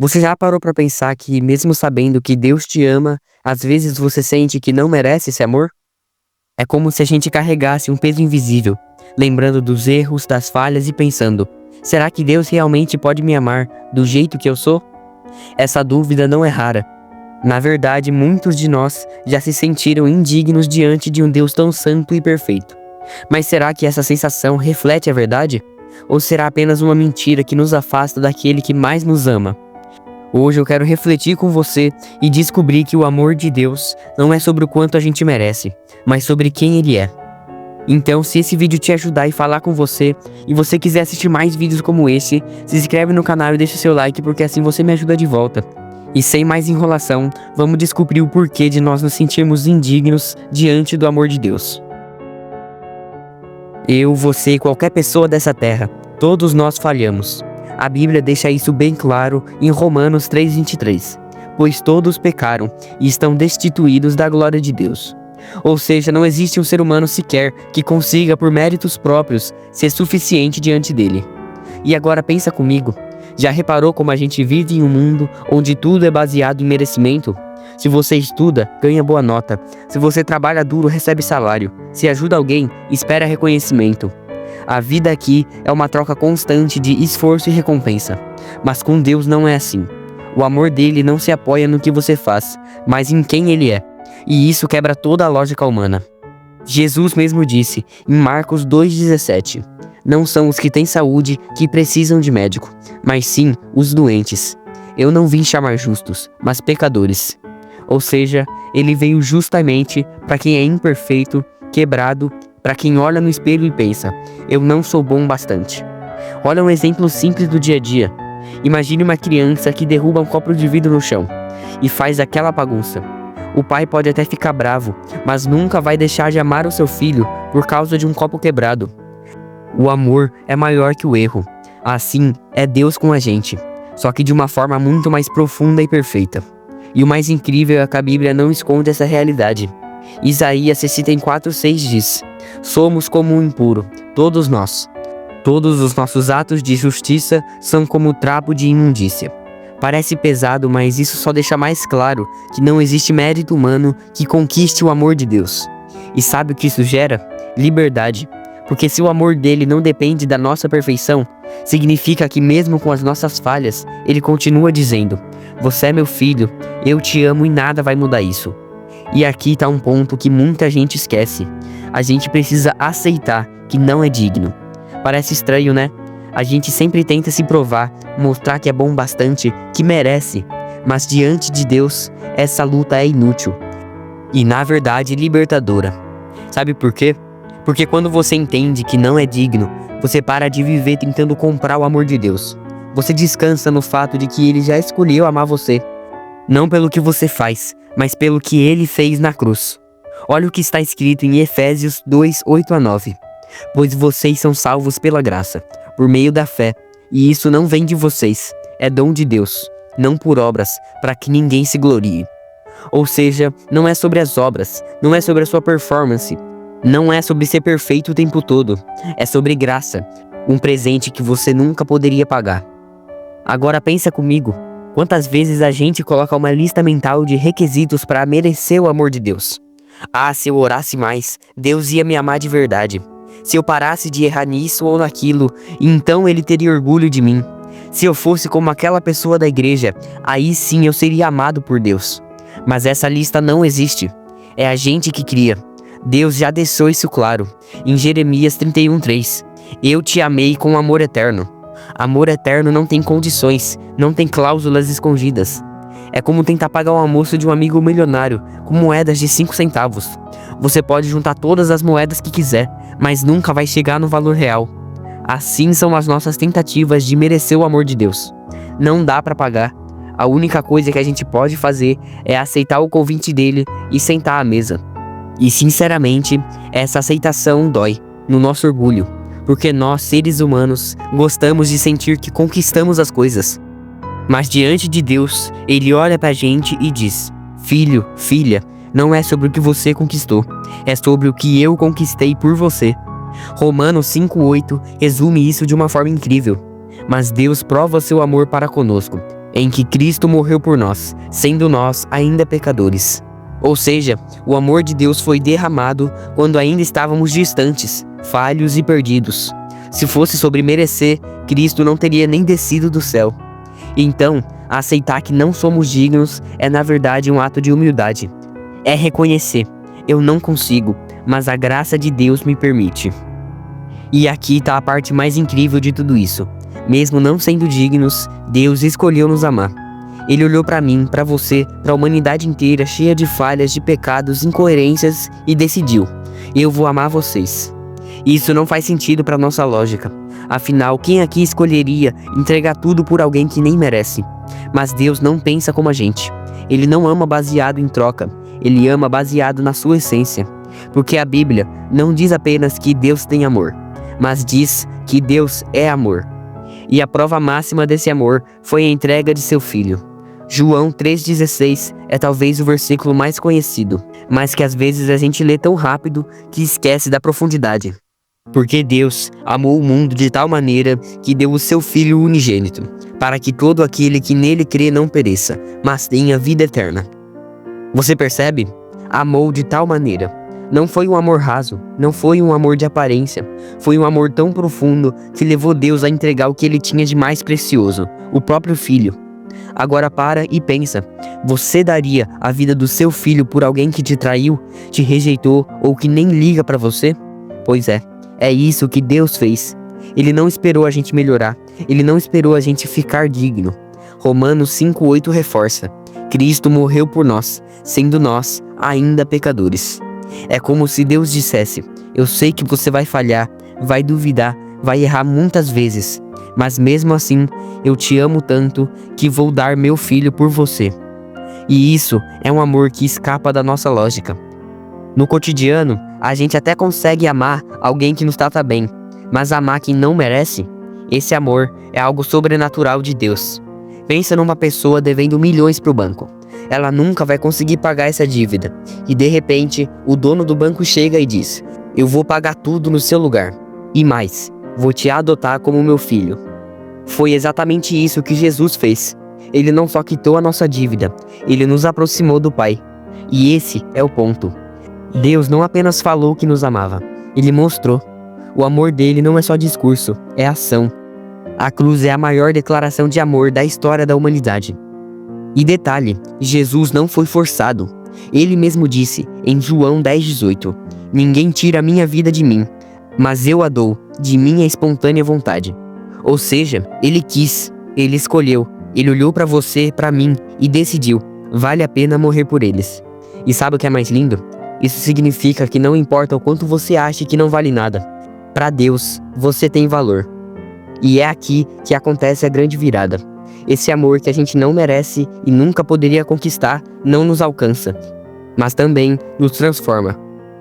Você já parou pra pensar que, mesmo sabendo que Deus te ama, às vezes você sente que não merece esse amor? É como se a gente carregasse um peso invisível, lembrando dos erros, das falhas e pensando: será que Deus realmente pode me amar do jeito que eu sou? Essa dúvida não é rara. Na verdade, muitos de nós já se sentiram indignos diante de um Deus tão santo e perfeito. Mas será que essa sensação reflete a verdade? Ou será apenas uma mentira que nos afasta daquele que mais nos ama? Hoje eu quero refletir com você e descobrir que o amor de Deus não é sobre o quanto a gente merece, mas sobre quem Ele é. Então, se esse vídeo te ajudar e falar com você, e você quiser assistir mais vídeos como esse, se inscreve no canal e deixa seu like, porque assim você me ajuda de volta. E sem mais enrolação, vamos descobrir o porquê de nós nos sentirmos indignos diante do amor de Deus. Eu, você e qualquer pessoa dessa terra, todos nós falhamos. A Bíblia deixa isso bem claro em Romanos 3:23. Pois todos pecaram e estão destituídos da glória de Deus. Ou seja, não existe um ser humano sequer que consiga por méritos próprios ser suficiente diante dele. E agora pensa comigo, já reparou como a gente vive em um mundo onde tudo é baseado em merecimento? Se você estuda, ganha boa nota. Se você trabalha duro, recebe salário. Se ajuda alguém, espera reconhecimento. A vida aqui é uma troca constante de esforço e recompensa. Mas com Deus não é assim. O amor dele não se apoia no que você faz, mas em quem ele é. E isso quebra toda a lógica humana. Jesus mesmo disse, em Marcos 2:17, não são os que têm saúde que precisam de médico, mas sim os doentes. Eu não vim chamar justos, mas pecadores. Ou seja, ele veio justamente para quem é imperfeito, quebrado, para quem olha no espelho e pensa, eu não sou bom bastante. Olha um exemplo simples do dia a dia. Imagine uma criança que derruba um copo de vidro no chão e faz aquela bagunça. O pai pode até ficar bravo, mas nunca vai deixar de amar o seu filho por causa de um copo quebrado. O amor é maior que o erro. Assim, é Deus com a gente, só que de uma forma muito mais profunda e perfeita. E o mais incrível é que a Bíblia não esconde essa realidade. Isaías 64:6 diz, somos como um impuro, todos nós. Todos os nossos atos de justiça são como trapo de imundícia. Parece pesado, mas isso só deixa mais claro que não existe mérito humano que conquiste o amor de Deus. E sabe o que isso gera? Liberdade. Porque se o amor dele não depende da nossa perfeição, significa que mesmo com as nossas falhas, ele continua dizendo, você é meu filho, eu te amo e nada vai mudar isso. E aqui está um ponto que muita gente esquece. A gente precisa aceitar que não é digno. Parece estranho, né? A gente sempre tenta se provar, mostrar que é bom bastante, que merece. Mas diante de Deus, essa luta é inútil. E na verdade, libertadora. Sabe por quê? Porque quando você entende que não é digno, você para de viver tentando comprar o amor de Deus. Você descansa no fato de que Ele já escolheu amar você. Não pelo que você faz, mas pelo que Ele fez na cruz. Olha o que está escrito em Efésios 2:8-9. Pois vocês são salvos pela graça, por meio da fé, e isso não vem de vocês, é dom de Deus, não por obras, para que ninguém se glorie. Ou seja, não é sobre as obras, não é sobre a sua performance, não é sobre ser perfeito o tempo todo, é sobre graça, um presente que você nunca poderia pagar. Agora pensa comigo, quantas vezes a gente coloca uma lista mental de requisitos para merecer o amor de Deus? Ah, se eu orasse mais, Deus ia me amar de verdade. Se eu parasse de errar nisso ou naquilo, então ele teria orgulho de mim. Se eu fosse como aquela pessoa da igreja, aí sim eu seria amado por Deus. Mas essa lista não existe. É a gente que cria. Deus já deixou isso claro. Em Jeremias 31:3. Eu te amei com amor eterno. Amor eterno não tem condições, não tem cláusulas escondidas. É como tentar pagar o almoço de um amigo milionário com moedas de 5 centavos. Você pode juntar todas as moedas que quiser, mas nunca vai chegar no valor real. Assim são as nossas tentativas de merecer o amor de Deus. Não dá para pagar. A única coisa que a gente pode fazer é aceitar o convite dele e sentar à mesa. E sinceramente, essa aceitação dói no nosso orgulho, porque nós, seres humanos, gostamos de sentir que conquistamos as coisas. Mas diante de Deus, Ele olha pra gente e diz, filho, filha, não é sobre o que você conquistou, é sobre o que eu conquistei por você. Romanos 5:8 resume isso de uma forma incrível. Mas Deus prova seu amor para conosco, em que Cristo morreu por nós, sendo nós ainda pecadores. Ou seja, o amor de Deus foi derramado quando ainda estávamos distantes, falhos e perdidos. Se fosse sobre merecer, Cristo não teria nem descido do céu. Então, aceitar que não somos dignos é na verdade um ato de humildade. É reconhecer, eu não consigo, mas a graça de Deus me permite. E aqui está a parte mais incrível de tudo isso. Mesmo não sendo dignos, Deus escolheu nos amar. Ele olhou para mim, para você, para a humanidade inteira cheia de falhas, de pecados, incoerências e decidiu: eu vou amar vocês. Isso não faz sentido para nossa lógica. Afinal, quem aqui escolheria entregar tudo por alguém que nem merece? Mas Deus não pensa como a gente. Ele não ama baseado em troca. Ele ama baseado na sua essência. Porque a Bíblia não diz apenas que Deus tem amor, mas diz que Deus é amor. E a prova máxima desse amor foi a entrega de seu Filho. João 3,16 é talvez o versículo mais conhecido, mas que às vezes a gente lê tão rápido que esquece da profundidade. Porque Deus amou o mundo de tal maneira que deu o seu Filho unigênito, para que todo aquele que nele crê não pereça, mas tenha vida eterna. Você percebe? Amou de tal maneira. Não foi um amor raso, não foi um amor de aparência, foi um amor tão profundo que levou Deus a entregar o que ele tinha de mais precioso, o próprio Filho. Agora para e pensa, você daria a vida do seu filho por alguém que te traiu, te rejeitou ou que nem liga pra você? Pois é isso que Deus fez. Ele não esperou a gente melhorar, ele não esperou a gente ficar digno. Romanos 5,8 reforça: Cristo morreu por nós, sendo nós ainda pecadores. É como se Deus dissesse: eu sei que você vai falhar, vai duvidar, vai errar muitas vezes, mas mesmo assim, eu te amo tanto que vou dar meu filho por você. E isso é um amor que escapa da nossa lógica. No cotidiano, a gente até consegue amar alguém que nos trata bem, mas amar quem não merece? Esse amor é algo sobrenatural de Deus. Pensa numa pessoa devendo milhões pro banco. Ela nunca vai conseguir pagar essa dívida. E de repente, o dono do banco chega e diz: eu vou pagar tudo no seu lugar. E mais, vou te adotar como meu filho. Foi exatamente isso que Jesus fez. Ele não só quitou a nossa dívida, ele nos aproximou do Pai. E esse é o ponto. Deus não apenas falou que nos amava, ele mostrou. O amor dele não é só discurso, é ação. A cruz é a maior declaração de amor da história da humanidade. E detalhe, Jesus não foi forçado. Ele mesmo disse, em João 10,18, ninguém tira a minha vida de mim, mas eu a dou de minha espontânea vontade. Ou seja, ele quis, ele escolheu, ele olhou para você, para mim e decidiu, vale a pena morrer por eles. E sabe o que é mais lindo? Isso significa que não importa o quanto você ache que não vale nada. Para Deus, você tem valor. E é aqui que acontece a grande virada. Esse amor que a gente não merece e nunca poderia conquistar não nos alcança, mas também nos transforma.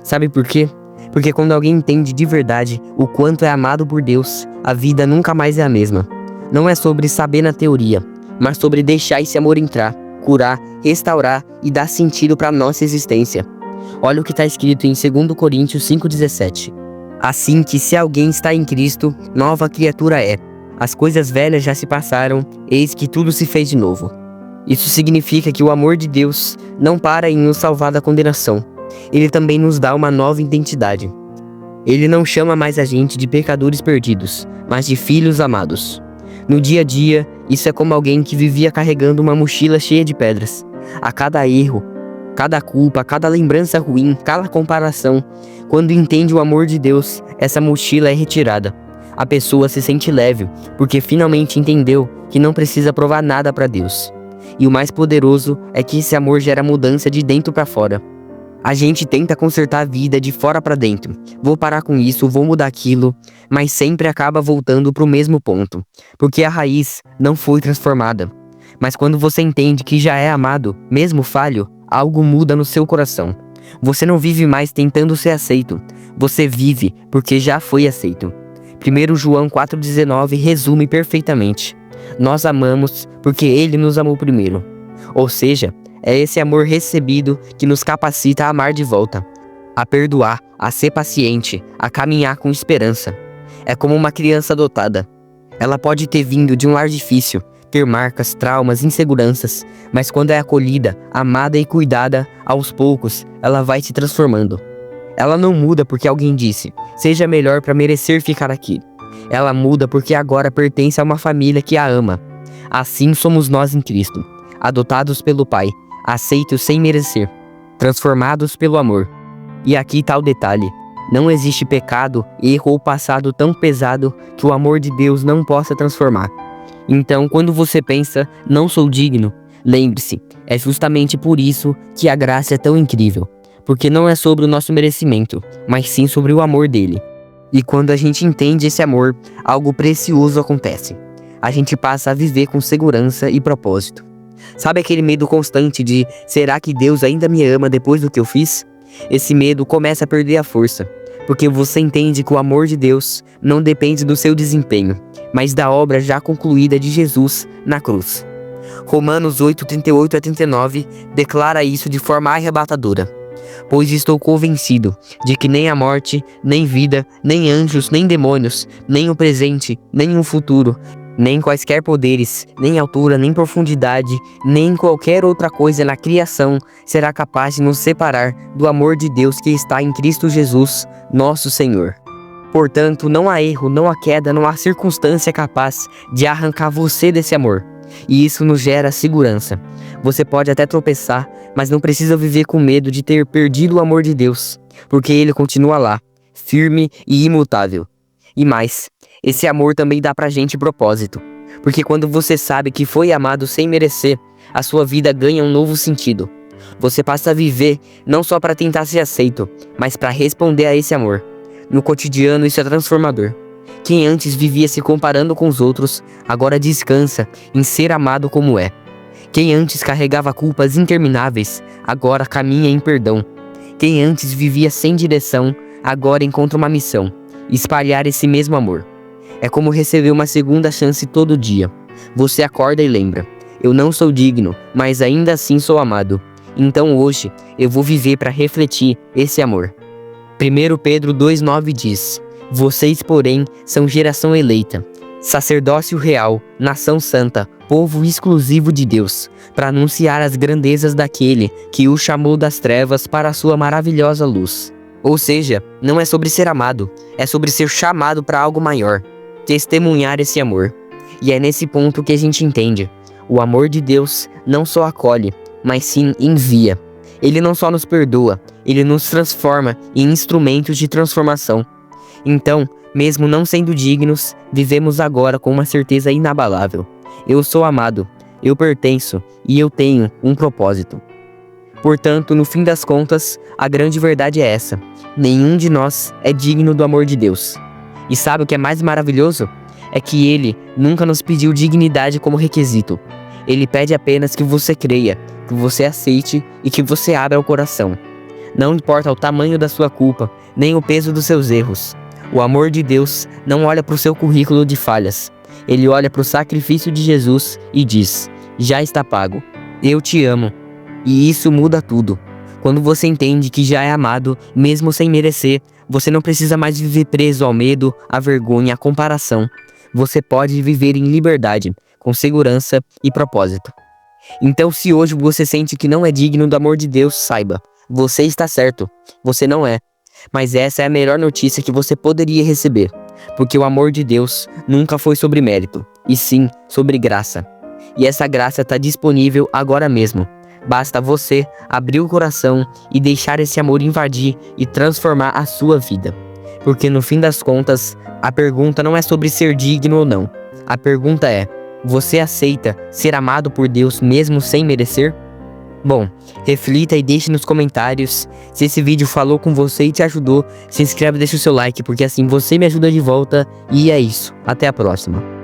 Sabe por quê? Porque quando alguém entende de verdade o quanto é amado por Deus, a vida nunca mais é a mesma. Não é sobre saber na teoria, mas sobre deixar esse amor entrar, curar, restaurar e dar sentido para nossa existência. Olha o que está escrito em 2 Coríntios 5,17. Assim que se alguém está em Cristo, nova criatura é. As coisas velhas já se passaram, eis que tudo se fez de novo. Isso significa que o amor de Deus não para em nos salvar da condenação. Ele também nos dá uma nova identidade. Ele não chama mais a gente de pecadores perdidos, mas de filhos amados. No dia a dia, isso é como alguém que vivia carregando uma mochila cheia de pedras. A cada erro, cada culpa, cada lembrança ruim, cada comparação, quando entende o amor de Deus, essa mochila é retirada. A pessoa se sente leve, porque finalmente entendeu que não precisa provar nada para Deus. E o mais poderoso é que esse amor gera mudança de dentro para fora. A gente tenta consertar a vida de fora para dentro. Vou parar com isso, vou mudar aquilo, mas sempre acaba voltando para o mesmo ponto, porque a raiz não foi transformada. Mas quando você entende que já é amado, mesmo falho, algo muda no seu coração. Você não vive mais tentando ser aceito, você vive porque já foi aceito. 1 João 4,19 resume perfeitamente. Nós amamos porque Ele nos amou primeiro. Ou seja, é esse amor recebido que nos capacita a amar de volta, a perdoar, a ser paciente, a caminhar com esperança. É como uma criança adotada. Ela pode ter vindo de um lar difícil, ter marcas, traumas, inseguranças, mas quando é acolhida, amada e cuidada, aos poucos, ela vai se transformando. Ela não muda porque alguém disse, seja melhor para merecer ficar aqui. Ela muda porque agora pertence a uma família que a ama. Assim somos nós em Cristo, adotados pelo Pai, aceitos sem merecer, transformados pelo amor. E aqui está o detalhe. Não existe pecado, erro ou passado tão pesado que o amor de Deus não possa transformar. Então, quando você pensa, não sou digno, lembre-se, é justamente por isso que a graça é tão incrível. Porque não é sobre o nosso merecimento, mas sim sobre o amor dele. E quando a gente entende esse amor, algo precioso acontece. A gente passa a viver com segurança e propósito. Sabe aquele medo constante de, será que Deus ainda me ama depois do que eu fiz? Esse medo começa a perder a força. Porque você entende que o amor de Deus não depende do seu desempenho, mas da obra já concluída de Jesus na cruz. Romanos 8, 38 a 39 declara isso de forma arrebatadora. Pois estou convencido de que nem a morte, nem vida, nem anjos, nem demônios, nem o presente, nem o futuro, nem quaisquer poderes, nem altura, nem profundidade, nem qualquer outra coisa na criação será capaz de nos separar do amor de Deus que está em Cristo Jesus, nosso Senhor. Portanto, não há erro, não há queda, não há circunstância capaz de arrancar você desse amor. E isso nos gera segurança. Você pode até tropeçar, mas não precisa viver com medo de ter perdido o amor de Deus, porque ele continua lá, firme e imutável. E mais, esse amor também dá pra gente propósito, porque quando você sabe que foi amado sem merecer, a sua vida ganha um novo sentido. Você passa a viver não só para tentar ser aceito, mas para responder a esse amor. No cotidiano isso é transformador. Quem antes vivia se comparando com os outros, agora descansa em ser amado como é. Quem antes carregava culpas intermináveis, agora caminha em perdão. Quem antes vivia sem direção, agora encontra uma missão: espalhar esse mesmo amor. É como receber uma segunda chance todo dia. Você acorda e lembra: eu não sou digno, mas ainda assim sou amado. Então hoje eu vou viver para refletir esse amor. 1 Pedro 2,9 diz: vocês, porém, são geração eleita, sacerdócio real, nação santa, povo exclusivo de Deus, para anunciar as grandezas daquele que o chamou das trevas para a sua maravilhosa luz. Ou seja, não é sobre ser amado, é sobre ser chamado para algo maior, testemunhar esse amor. E é nesse ponto que a gente entende: o amor de Deus não só acolhe, mas sim envia. Ele não só nos perdoa, ele nos transforma em instrumentos de transformação. Então, mesmo não sendo dignos, vivemos agora com uma certeza inabalável: eu sou amado, eu pertenço e eu tenho um propósito. Portanto, no fim das contas, a grande verdade é essa: nenhum de nós é digno do amor de Deus. E sabe o que é mais maravilhoso? É que Ele nunca nos pediu dignidade como requisito. Ele pede apenas que você creia, que você aceite e que você abra o coração. Não importa o tamanho da sua culpa, nem o peso dos seus erros. O amor de Deus não olha para o seu currículo de falhas. Ele olha para o sacrifício de Jesus e diz: já está pago, eu te amo. E isso muda tudo. Quando você entende que já é amado, mesmo sem merecer, você não precisa mais viver preso ao medo, à vergonha, à comparação. Você pode viver em liberdade, com segurança e propósito. Então, se hoje você sente que não é digno do amor de Deus, saiba: você está certo, você não é. Mas essa é a melhor notícia que você poderia receber, porque o amor de Deus nunca foi sobre mérito, e sim sobre graça. E essa graça está disponível agora mesmo. Basta você abrir o coração e deixar esse amor invadir e transformar a sua vida. Porque no fim das contas, a pergunta não é sobre ser digno ou não. A pergunta é: você aceita ser amado por Deus mesmo sem merecer? Bom, reflita e deixe nos comentários. Se esse vídeo falou com você e te ajudou, se inscreve e deixa o seu like, porque assim você me ajuda de volta. E é isso, até a próxima.